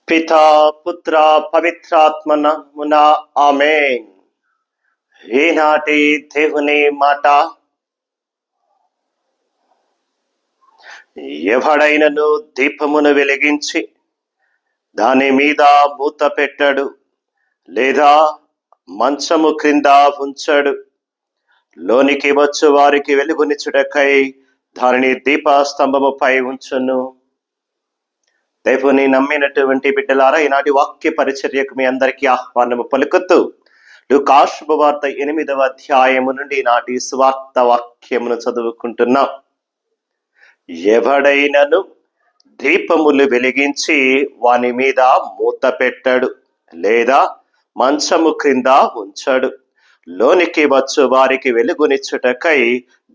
పితా పుత్ర పవిత్రాత్మ నామమున ఆమేన్. ఈనాటి దేవుని మాట, ఎవడైనను దీపమును వెలిగించి దాని మీద మూత పెట్టడు, లేదా మంచము క్రింద ఉంచడు. లోనికి వచ్చు వారికి వెలుగునిచ్చుటకై దానిని దీపస్తంభముపై ఉంచును. దేవుని నమ్మినటువంటి బిడ్డలారా, ఈనాటి వాక్య పరిచర్యకు మీ అందరికీ ఆహ్వానము పలుకుతూ లూకా శుభవార్త 8వ అధ్యాయము నుండి నాటి సువార్త వాక్యమును చదువుకుంటున్నాం. ఎవడైనను దీపములు వెలిగించి వాని మీద మూత పెట్టడు, లేదా మంచము క్రింద ఉంచడు. లోనికి వచ్చు వారికి వెలుగునిచ్చుటకై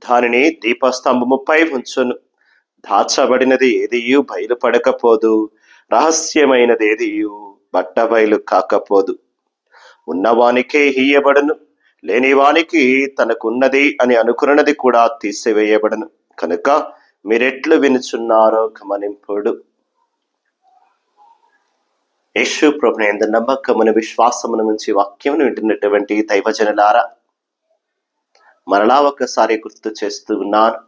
దానిని దీపస్తంభముపై ఉంచును. దాచబడినది ఏదియు బయలుపడకపోదు, రహస్యమైనది ఏదియు బట్టబయలు కాకపోదు. ఉన్నవానికే ఇయ్యబడును, లేనివానికి తనకున్నది అని అనుకున్నది కూడా తీసివేయబడును. కనుక మీరెట్లు వినుచున్నారో గమనింపుడు. యేసు ప్రభుని యందు నమ్మకమును విశ్వాసమును ఉంచి వాక్యమును వింటున్నటువంటి దైవజనులారా, మరలా ఒకసారి గుర్తు చేస్తూ ఉన్నాను.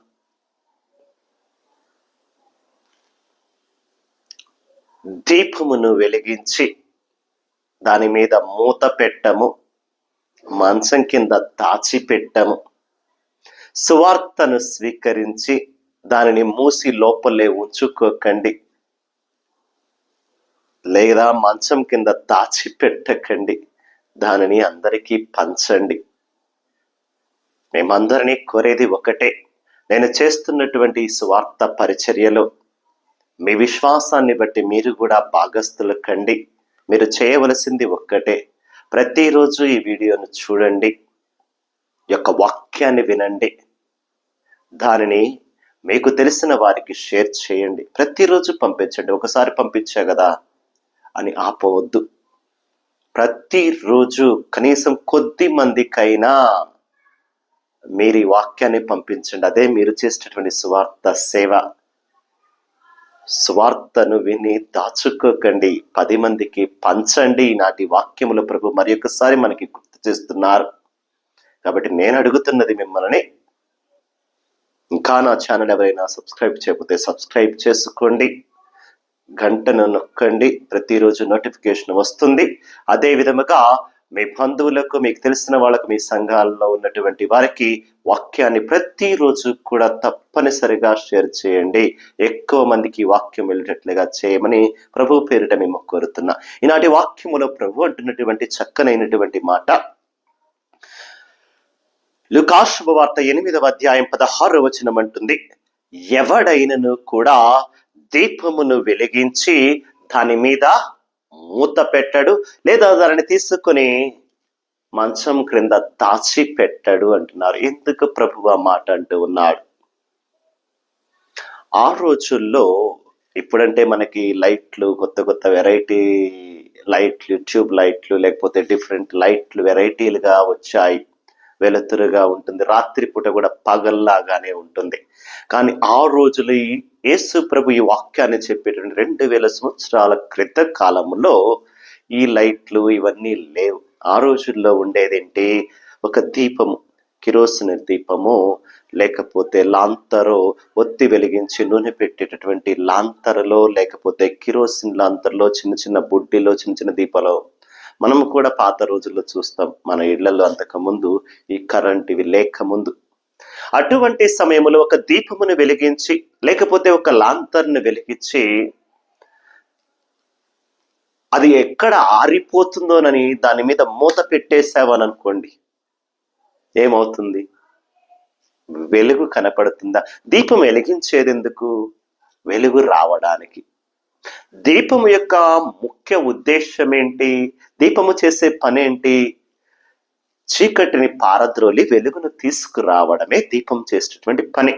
దీపమును వెలిగించి దాని మీద మూత పెట్టము, మంచం కింద దాచిపెట్టము. సువార్తను స్వీకరించి దానిని మూసి లోపలే ఉంచుకోకండి, లేదా మంచం కింద దాచిపెట్టకండి. దానిని అందరికీ పంచండి. మేమందరినీ కోరేది ఒకటే. నేను చేస్తున్నటువంటి ఈ సువార్త పరిచర్యలో మీ విశ్వాసాన్ని బట్టి మీరు కూడా భాగస్థులు కండి. మీరు చేయవలసింది ఒక్కటే, ప్రతిరోజు ఈ వీడియోను చూడండి, యొక్క వాక్యాన్ని వినండి, దానిని మీకు తెలిసిన వారికి షేర్ చేయండి. ప్రతిరోజు పంపించండి. ఒకసారి పంపించా కదా అని ఆపవద్దు. ప్రతిరోజు కనీసం కొద్ది మందికైనా మీరు ఈ వాక్యాన్ని పంపించండి. అదే మీరు చేసేటటువంటి సువార్త సేవ. సువార్తను విని దాచుకోకండి, 10 మందికి పంచండి. నాటి వాక్యముల ప్రభు మరి ఒకసారి మనకి గుర్తు చేస్తున్నారు. కాబట్టి నేను అడుగుతున్నది మిమ్మల్ని, ఇంకా నా ఛానల్ ఎవరైనా సబ్స్క్రైబ్ చేయకపోతే సబ్స్క్రైబ్ చేసుకోండి, గంటను నొక్కండి, ప్రతిరోజు నోటిఫికేషన్ వస్తుంది. అదే విధముగా మీ బంధువులకు, మీకు తెలిసిన వాళ్ళకు, మీ సంఘాల్లో ఉన్నటువంటి వారికి వాక్యాన్ని ప్రతిరోజు కూడా తప్పనిసరిగా షేర్ చేయండి. ఎక్కువ మందికి వాక్యం వెళ్ళేటట్లుగా చేయమని ప్రభు పేరిట మేము కోరుతున్నా. ఈనాటి వాక్యములో ప్రభు అంటున్నటువంటి చక్కనైనటువంటి మాట లూకా శుభవార్త 8వ అధ్యాయం 16వ వచనం అంటుంది, ఎవడైనను కూడా దీపమును వెలిగించి దాని మీద మూత పెట్టడు, లేదా దానిని తీసుకుని మంచం క్రింద దాచి పెట్టడు అంటున్నారు. ఎందుకు ప్రభువు ఆ మాట అంటూ ఉన్నాడు? ఆ రోజుల్లో, ఇప్పుడంటే మనకి లైట్లు, కొత్త కొత్త వెరైటీ లైట్లు, ట్యూబ్ లైట్లు, లేకపోతే డిఫరెంట్ లైట్లు వెరైటీలుగా వచ్చాయి. వెలుతురుగా ఉంటుంది, రాత్రిపూట కూడా పగల్లాగానే ఉంటుంది. కానీ ఆ రోజులు యేసు ప్రభు ఈ వాక్యాన్ని చెప్పేటువంటి 2000 సంవత్సరాల క్రిత కాలంలో ఈ లైట్లు ఇవన్నీ లేవు. ఆ రోజుల్లో ఉండేదేంటి? ఒక దీపము, కిరోసిన్ దీపము, లేకపోతే లాంతరో, ఒత్తి వెలిగించి నూనె పెట్టేటటువంటి లాంతరలో, లేకపోతే కిరోసిన్ లాంతరలో, చిన్న చిన్న బుడ్డిలో, చిన్న చిన్న దీపాలో మనము కూడా పాత రోజుల్లో చూస్తాం. మన ఇళ్లలో అంతకుముందు ఈ కరెంట్ ఇవి లేకముందు అటువంటి సమయంలో ఒక దీపమును వెలిగించి, లేకపోతే ఒక లాంతర్ను వెలిగించి, అది ఎక్కడ ఆరిపోతుందోనని దాని మీద మూత పెట్టేసావని అనుకోండి, ఏమవుతుంది? వెలుగు కనపడుతుందా? దీపం వెలిగించేది ఎందుకు? వెలుగు రావడానికి. దీపము యొక్క ముఖ్య ఉద్దేశం ఏంటి? దీపము చేసే పని ఏంటి? చీకటిని పారద్రోలి వెలుగును తీసుకురావడమే దీపం చేసేటటువంటి పని.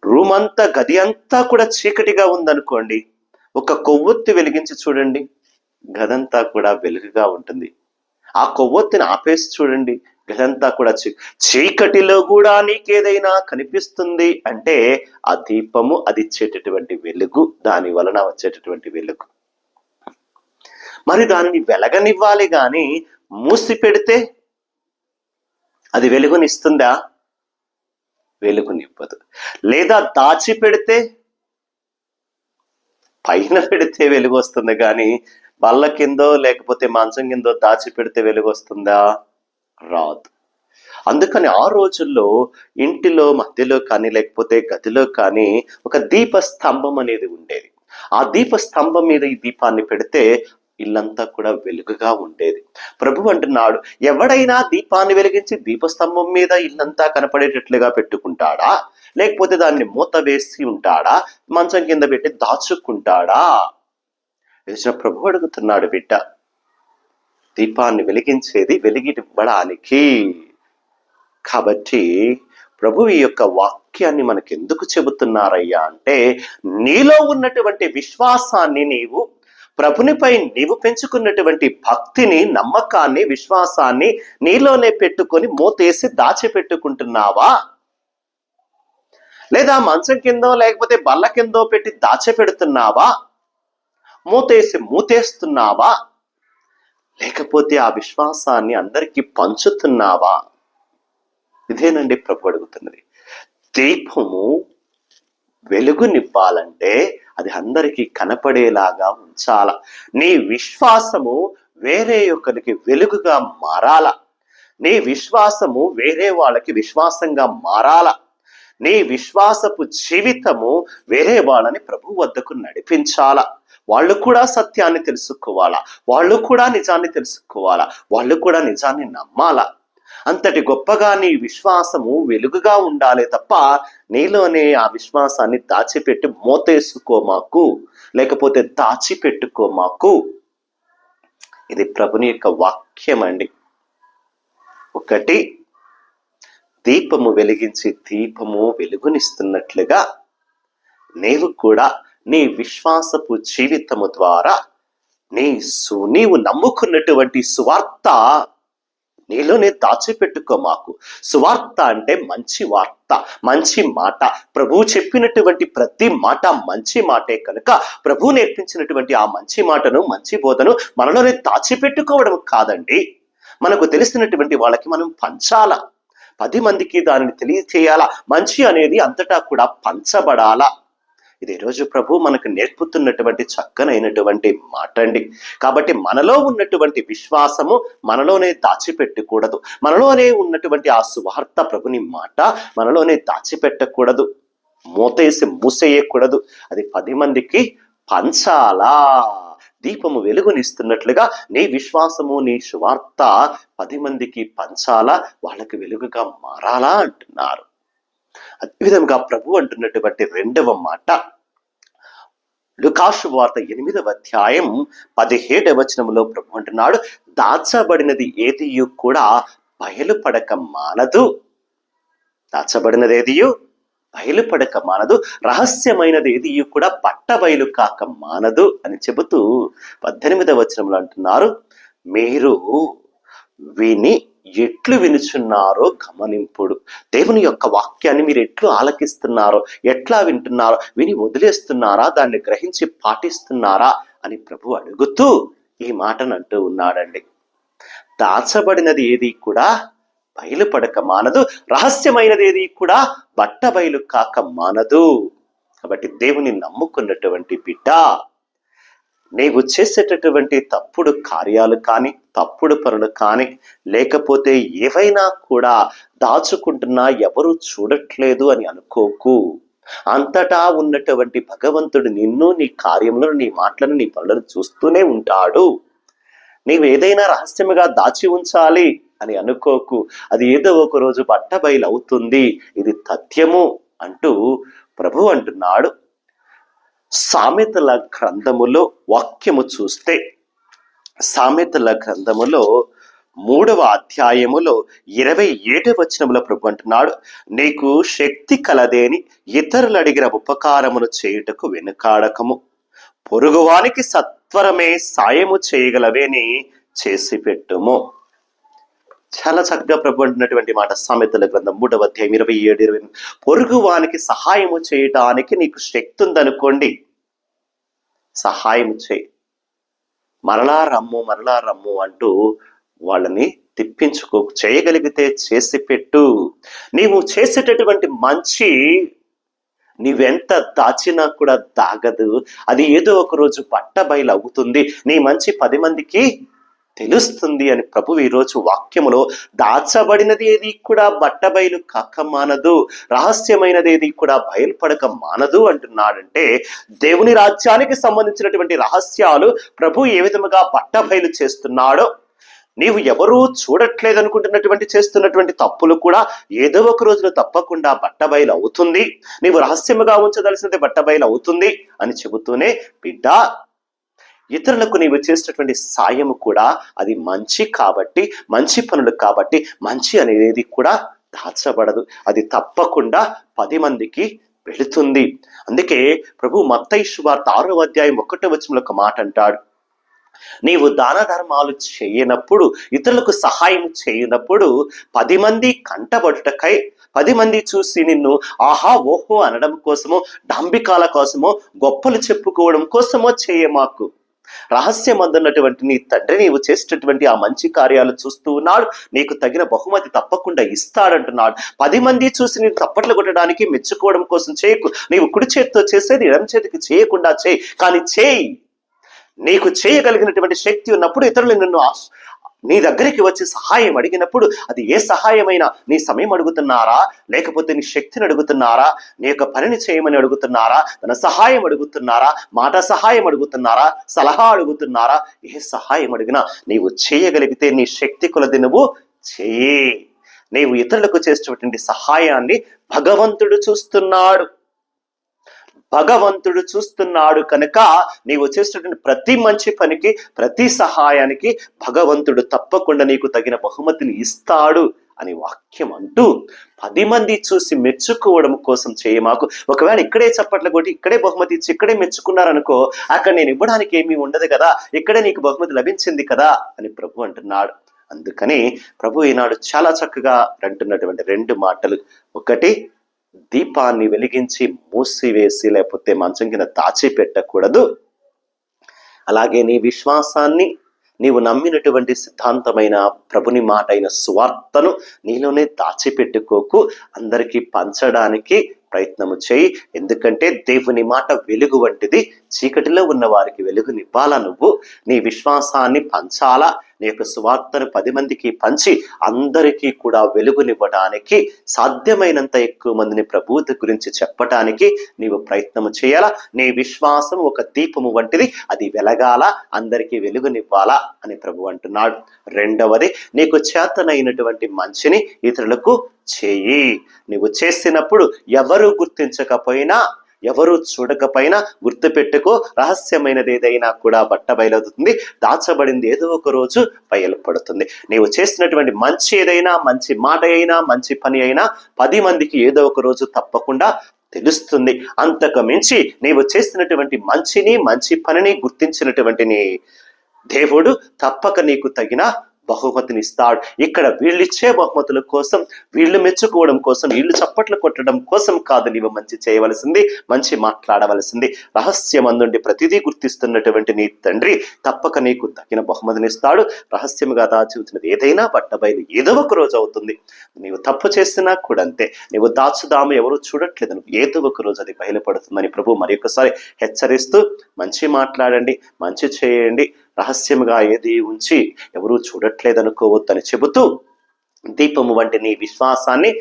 రూమ్ అంతా, గది అంతా కూడా చీకటిగా ఉందనుకోండి, ఒక కొవ్వొత్తి వెలిగించి చూడండి, గదంతా కూడా వెలుగుగా ఉంటుంది. ఆ కొవ్వొత్తిని ఆపేసి చూడండి, గదంతా కూడా చీకటిలో కూడా నీకేదైనా కనిపిస్తుంది అంటే ఆ దీపము అది ఇచ్చేటటువంటి వెలుగు, దాని వలన వచ్చేటటువంటి వెలుగు. మరి దానిని వెలగనివ్వాలి గాని మూసి పెడితే అది వెలుగునిస్తుందా? వెలుగునివ్వదు. లేదా దాచి పెడితే, పైన పెడితే వెలుగు వస్తుంది కానీ బల్ల కిందో లేకపోతే మంచం కిందో దాచి పెడితే వెలుగు వస్తుందా? రాదు. అందుకని ఆ రోజుల్లో ఇంటిలో మధ్యలో కానీ లేకపోతే గదిలో కానీ ఒక దీపస్తంభం అనేది ఉండేది. ఆ దీపస్తంభం మీద ఈ దీపాన్ని పెడితే ఇల్లంతా కూడా వెలుగుగా ఉండేది. ప్రభు అంటున్నాడు, ఎవడైనా దీపాన్ని వెలిగించి దీపస్తంభం మీద ఇల్లంతా కనపడేటట్లుగా పెట్టుకుంటాడా, లేకపోతే దాన్ని మూత వేసి ఉంటాడా, మంచం కింద పెట్టి దాచుకుంటాడా? ప్రభు అడుగుతున్నాడు, బిడ్డ, దీపాన్ని వెలిగించేది వెలిగివ్వడానికి. కాబట్టి ప్రభు ఈ యొక్క వాక్యాన్ని మనకెందుకు చెబుతున్నారయ్యా అంటే, నీలో ఉన్నటువంటి విశ్వాసాన్ని నీవు, ప్రభునిపై నీవు పెంచుకున్నటువంటి భక్తిని, నమ్మకాన్ని, విశ్వాసాన్ని నీలోనే పెట్టుకొని మూతేసి దాచిపెట్టుకుంటున్నావా, లేదా మంచం కిందో లేకపోతే బల్ల కిందో పెట్టి దాచిపెడుతున్నావా, మూతేస్తున్నావా, లేకపోతే ఆ విశ్వాసాన్ని అందరికీ పంచుతున్నావా? ఇదేనండి ప్రభు అడుగుతున్నది. దీపము వెలుగునివ్వాలంటే అది అందరికీ కనపడేలాగా ఉంచాల. నీ విశ్వాసము వేరే ఒకరికి వెలుగుగా మారాల. నీ విశ్వాసము వేరే వాళ్ళకి విశ్వాసంగా మారాల. నీ విశ్వాసపు జీవితము వేరే వాళ్ళని ప్రభు వద్దకు నడిపించాల. వాళ్ళు కూడా సత్యాన్ని తెలుసుకోవాలా, వాళ్ళు కూడా నిజాన్ని తెలుసుకోవాలా, వాళ్ళు కూడా నిజాన్ని నమ్మాలా. అంతటి గొప్పగా నీ విశ్వాసము వెలుగుగా ఉండాలి తప్ప నీలోనే ఆ విశ్వాసాన్ని దాచిపెట్టి మోతేసుకోమాకు, లేకపోతే దాచిపెట్టుకోమాకు. ఇది ప్రభుని యొక్క వాక్యం అండి. ఒకటి, దీపము వెలిగించి దీపము వెలుగునిస్తున్నట్లుగా నీవు కూడా నీ విశ్వాసపు జీవితము ద్వారా నీవు నమ్ముకున్నటువంటి సువార్త నీలోనే దాచిపెట్టుకోమాకు. సువార్త అంటే మంచి వార్త, మంచి మాట. ప్రభువు చెప్పినటువంటి ప్రతి మాట మంచి మాటే కనుక ప్రభువు నేర్పించినటువంటి ఆ మంచి మాటను, మంచి బోధను మనలోనే దాచిపెట్టుకోవడం కాదండి, మనకు తెలిసినటువంటి వాళ్ళకి మనం పంచాల. 10 మందికి దానిని తెలియచేయాలా. మంచి అనేది అంతటా కూడా పంచబడాలా. ఇది ఈరోజు ప్రభు మనకు నేర్పుతున్నటువంటి చక్కనైనటువంటి మాట అండి. కాబట్టి మనలో ఉన్నటువంటి విశ్వాసము మనలోనే దాచిపెట్టకూడదు. మనలోనే ఉన్నటువంటి ఆ సువార్త, ప్రభుని మాట మనలోనే దాచిపెట్టకూడదు, మూసేయకూడదు. అది 10 మందికి పంచాలా. దీపము వెలుగునిస్తున్నట్లుగా నీ విశ్వాసము, నీ సువార్త 10 మందికి పంచాలా, వాళ్ళకి వెలుగుగా మారాలా అంటున్నారు. అదేవిధంగా ప్రభు అంటున్నటువంటి రెండవ మాట లూకా సువార్త 8వ అధ్యాయం 17వ వచనంలో ప్రభు అంటున్నాడు, దాచబడినది ఏదియు కూడా బయలుపడక మానదు. దాచబడినది ఏదియు బయలుపడక మానదు, రహస్యమైనది ఏదియు కూడా బట్టబయలు కాక మానదు అని చెబుతూ 18వ వచనంలో అంటున్నారు, మీరు విని ఎట్లు వినుచున్నారో గమనింపుడు. దేవుని యొక్క వాక్యాన్ని మీరు ఎట్లు ఆలకిస్తున్నారో, ఎట్లా వింటున్నారో, విని వదిలేస్తున్నారా, దాన్ని గ్రహించి పాటిస్తున్నారా అని ప్రభు అడుగుతూ ఈ మాటను అంటూ ఉన్నాడండి. దాచబడినది ఏది కూడా బయలుపడక మానదు, రహస్యమైనది ఏది కూడా బట్టబయలు కాక మానదు. కాబట్టి దేవుని నమ్ముకున్నటువంటి బిడ్డ, నీవు చేసేటటువంటి తప్పుడు కార్యాలు కానీ, తప్పుడు పనులు కానీ, లేకపోతే ఏవైనా కూడా దాచుకుంటున్నా ఎవరు చూడట్లేదు అని అనుకోకు. అంతటా ఉన్నటువంటి భగవంతుడు నిన్ను, నీ కార్యములను, నీ మాటలను, నీ పనులను చూస్తూనే ఉంటాడు. నీవు ఏదైనా రహస్యముగా దాచి ఉంచాలి అని అనుకోకు. అది ఏదో ఒక రోజు బట్టబయలు అవుతుంది. ఇది తథ్యము అంటూ ప్రభు అంటున్నాడు. సామెతల గ్రంథములో వాక్యము చూస్తే, సామెతల గ్రంథములో 3వ అధ్యాయములో 27వ వచనములో ప్రభు అంటున్నాడు, నీకు శక్తి కలదేని ఇతరులు అడిగిన ఉపకారమును చేయుటకు వెనుకాడకము, పొరుగువానికి సత్వరమే సాయము చేయగలవేని చేసి పెట్టుము. చాలా చక్కగా ప్రభు అంటున్నటువంటి మాట. సామెతల గ్రంథం 3వ అధ్యాయం 27-28. పొరుగువానికి సహాయము చేయటానికి నీకు శక్తి ఉందనుకోండి, సహాయం చేయి. మరలా రమ్ము అంటూ వాళ్ళని చేయగలిగితే చేసి పెట్టు. నీవు చేసేటటువంటి మంచి నీవెంత దాచినా కూడా దాగదు. అది ఏదో ఒక రోజు బట్టబయలు అవుతుంది. నీ మంచి 10 మందికి తెలుస్తుంది అని ప్రభు ఈరోజు వాక్యములో దాచబడినది ఏది కూడా బట్టబయలు కాక మానదు, రహస్యమైనది ఏది కూడా బయలుపడక మానదు అంటున్నాడంటే దేవుని రాజ్యానికి సంబంధించినటువంటి రహస్యాలు ప్రభు ఏ విధముగా బట్టబయలు చేస్తున్నాడో, నీవు ఎవరూ చూడట్లేదనుకుంటున్నటువంటి చేస్తున్నటువంటి తప్పులు కూడా ఏదో ఒక రోజులో తప్పకుండా బట్టబయలు అవుతుంది. నీవు రహస్యముగా ఉంచదలసినది బట్టబయలు అవుతుంది అని చెబుతూనే, బిడ్డ, ఇతరులకు నీవు చేసేటటువంటి సాయము కూడా అది మంచి కాబట్టి, మంచి పనులు కాబట్టి, మంచి అనేది కూడా దాచబడదు. అది తప్పకుండా 10 మందికి వెళుతుంది. అందుకే ప్రభు మత్తయి సువార్త 6వ అధ్యాయం 1వ వచనంలో ఒక మాట అంటాడు, నీవు దాన ధర్మాలు చేయనప్పుడు, ఇతరులకు సహాయం చేయనప్పుడు 10 మంది కంటబడుటకై, 10 మంది చూసి నిన్ను ఆహా ఓహో అనడం కోసమో, డాంబికాల కోసమో, గొప్పలు చెప్పుకోవడం కోసమో చేయమాకు. రహస్యమందున్నటువంటి నీ తండ్రి నీవు చేసేటటువంటి ఆ మంచి కార్యాలు చూస్తూ ఉన్నాడు, నీకు తగిన బహుమతి తప్పకుండా ఇస్తాడంటున్నాడు. 10 మంది చూసి నీవు తప్పట్లు కొట్టడానికి, మెచ్చుకోవడం కోసం చేయకు. నీవు కుడి చేతితో చేసేది ఎడమ చేతికి చేయకుండా చేయి, కానీ చేయి. నీకు చేయగలిగినటువంటి శక్తి ఉన్నప్పుడు ఇతరులు నిన్ను నీ దగ్గరికి వచ్చి సహాయం అడిగినప్పుడు, అది ఏ సహాయమైనా, నీ సమయం అడుగుతున్నారా, లేకపోతే నీ శక్తిని అడుగుతున్నారా, నీ యొక్క పనిని చేయమని అడుగుతున్నారా, తన సహాయం అడుగుతున్నారా, మాట సహాయం అడుగుతున్నారా, సలహా అడుగుతున్నారా, ఏ సహాయం అడిగినా నీవు చేయగలిగితే నీ శక్తి కొలది నువ్వు చేయి. నీవు ఇతరులకు చేసేటువంటి సహాయాన్ని భగవంతుడు చూస్తున్నాడు. భగవంతుడు చూస్తున్నాడు కనుక నీవు చేసేటువంటి ప్రతి మంచి పనికి, ప్రతి సహాయానికి భగవంతుడు తప్పకుండా నీకు తగిన బహుమతిని ఇస్తాడు అని వాక్యం అంటూ 10 మంది చూసి మెచ్చుకోవడం కోసం చేయమాకు. ఒకవేళ ఇక్కడే చప్పట్లు కొట్టి, ఇక్కడే బహుమతి ఇచ్చి, ఇక్కడే మెచ్చుకున్నారనుకో, అక్కడ నేను ఇవ్వడానికి ఏమీ ఉండదు కదా, ఇక్కడే నీకు బహుమతి లభించింది కదా అని ప్రభు అంటున్నాడు. అందుకని ప్రభు ఈనాడు చాలా చక్కగా అంటున్నటువంటి 2 మాటలు, ఒకటి, దీపాన్ని వెలిగించి మూసివేసి లేకపోతే మంచం కింద దాచిపెట్టకూడదు. అలాగే నీ విశ్వాసాన్ని, నీవు నమ్మినటువంటి సిద్ధాంతమైన ప్రభుని మాట అయిన సువార్తను నీలోనే దాచిపెట్టుకోకు, అందరికీ పంచడానికి ప్రయత్నము చేయి. ఎందుకంటే దేవుని మాట వెలుగు వంటిది, చీకటిలో ఉన్న వారికి వెలుగునివ్వాలా, నువ్వు నీ విశ్వాసాన్ని పంచాలా, నీ యొక్క సువార్తను 10 మందికి పంచి అందరికీ కూడా వెలుగునివ్వడానికి, సాధ్యమైనంత ఎక్కువ మందిని ప్రభువు గురించి చెప్పటానికి నీవు ప్రయత్నము చేయాలా. నీ విశ్వాసం ఒక దీపము వంటిది, అది వెలగాల, అందరికీ వెలుగునివ్వాలా అని ప్రభు అంటున్నాడు. రెండవది, నీకు చేతనైనటువంటి మంచిని ఇతరులకు చేయి. నువ్వు చేసినప్పుడు ఎవరు గుర్తించకపోయినా, ఎవరు చూడకపోయినా గుర్తుపెట్టుకో, రహస్యమైనది ఏదైనా కూడా బట్టబయలవుతుంది, దాచబడింది ఏదో ఒక రోజు బయలుపడుతుంది. నీవు చేసినటువంటి మంచి ఏదైనా, మంచి మాట అయినా, మంచి పని అయినా 10 మందికి ఏదో ఒక రోజు తప్పకుండా తెలుస్తుంది. అంతకు మించి నీవు చేసినటువంటి మంచిని, మంచి పనిని గుర్తించినటువంటి నీ దేవుడు తప్పక నీకు తగిన బహుమతిని ఇస్తాడు. ఇక్కడ వీళ్ళిచ్చే బహుమతుల కోసం, వీళ్ళు మెచ్చుకోవడం కోసం, వీళ్ళు చప్పట్లు కొట్టడం కోసం కాదు నీవు మంచి చేయవలసింది, మంచి మాట్లాడవలసింది. రహస్యమందుండి ప్రతిదీ గుర్తిస్తున్నటువంటి నీ తండ్రి తప్పక నీకు తగిన బహుమతిని ఇస్తాడు. రహస్యముగా దాచివుతున్నది ఏదైనా బట్టబయలు ఏదో ఒక రోజు అవుతుంది. నీవు తప్పు చేసినా కూడా అంతే, నీవు దాచుదాము ఎవరు చూడట్లేదు, నువ్వు ఏదో ఒక రోజు అది బయలుపడుతుందని ప్రభు మరి ఒకసారి హెచ్చరిస్తూ, మంచి మాట్లాడండి, మంచి చేయండి, రహస్యముగా ఏది ఉంచి ఎవరూ చూడట్లేదనుకోవద్దని చెబుతూ, దీపము వంటి నీ విశ్వాసాన్ని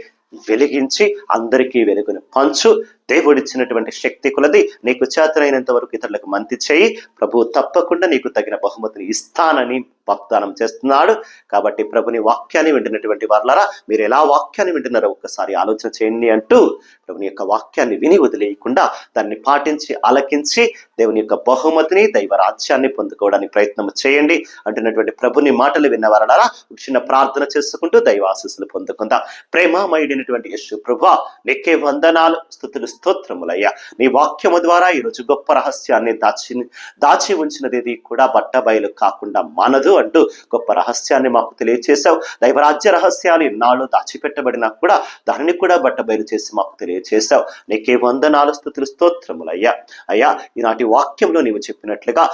వెలిగించి అందరికీ వెలుగును పంచు. దేవుడిచ్చినటువంటి శక్తి కొలది నీకు చేతనైనంత వరకు ఇతరులకు మంచి చేయి. ప్రభు తప్పకుండా నీకు తగిన బహుమతిని ఇస్తానని వాగ్దానం చేస్తున్నాడు. కాబట్టి ప్రభుని వాక్యాన్ని వింటున్నటువంటి వారులారా, మీరు ఎలా వాక్యాన్ని వింటున్నారో ఒక్కసారి ఆలోచన చేయండి అంటూ, ప్రభుని యొక్క వాక్యాన్ని విని వదిలేయకుండా దాన్ని పాటించి ఆలకించి దేవుని యొక్క బహుమతిని, దైవ రాజ్యాన్ని పొందుకోవడానికి ప్రయత్నం చేయండి అంటున్నటువంటి ప్రభుని మాటలు విన్న వారులారా, చిన్న ప్రార్థన చేసుకుంటూ దైవ ఆశీస్సులు పొందుకుందాం. ప్రేమమయుడైనటువంటి యేసు ప్రభువా, నీకే వందనాలు, స్తుతులు, స్తోత్రములయ్యా. నీ వాక్యము ద్వారా ఈరోజు గొప్ప రహస్యాన్ని దాచి ఉంచినది కూడా బట్టబయలు కాకుండా మనదు అంటూ గొప్ప రహస్యాన్ని మాకు తెలియచేశావు. దైవరాజ్య రహస్యాలు ఎన్నాళ్ళు దాచిపెట్టబడినా కూడా దానిని కూడా బట్టబయలు చేసి మాకు తెలియచేశావు. నీకే వందనాలు, స్తుతులు, స్తోత్రములయ్యా. అయ్యా, ఈనాటి వాక్యంలో నీవు చెప్పినట్లుగా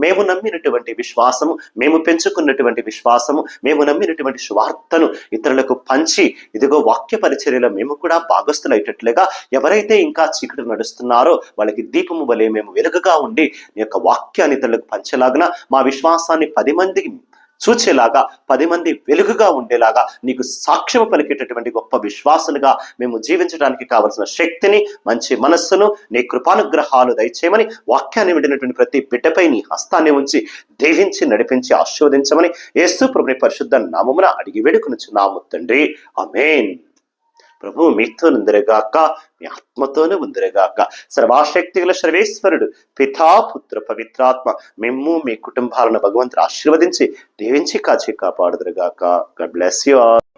మేము నమ్మినటువంటి విశ్వాసము, మేము పెంచుకున్నటువంటి విశ్వాసము, మేము నమ్మినటువంటి సువార్తను ఇతరులకు పంచి ఇదిగో వాక్య పరిచర్యలో మేము కూడా భాగస్థులైనట్లుగా ఎవరైతే ఇంకా చీకటి నడుస్తున్నారో వాళ్ళకి దీపము వలె మేము వెలుగుగా ఉండి నీ యొక్క వాక్యాన్ని ఇతరులకు పంచేలాగా, మా విశ్వాసాన్ని 10 మందికి చూచేలాగా, 10 మంది వెలుగుగా ఉండేలాగా, నీకు సాక్ష్యం పలికేటటువంటి గొప్ప విశ్వాసులుగా మేము జీవించడానికి కావలసిన శక్తిని, మంచి మనస్సును, నీ కృపానుగ్రహాలు దయచేయమని వాక్యాన్ని వింటున్నటువంటి ప్రతి బిడ్డపై నీ హస్తాన్ని ఉంచి దీవించి నడిపించి ఆశీర్వదించమని యేసు ప్రభుని పరిశుద్ధ నామమున అడిగి వేడుకొనుచున్నాము తండ్రి. ఆమేన్. ప్రభు మీతో ఉందిరేగాక, మీ ఆత్మతోనే ఉందిరేగాక. సర్వాశక్తి గల సర్వేశ్వరుడు పితా, పుత్ర, పవిత్రాత్మ మిమ్ము మీ కుటుంబాలను భగవంతుడు ఆశీర్వదించి దీవించి కాచి కాపాడుదురుగాక. God bless you all.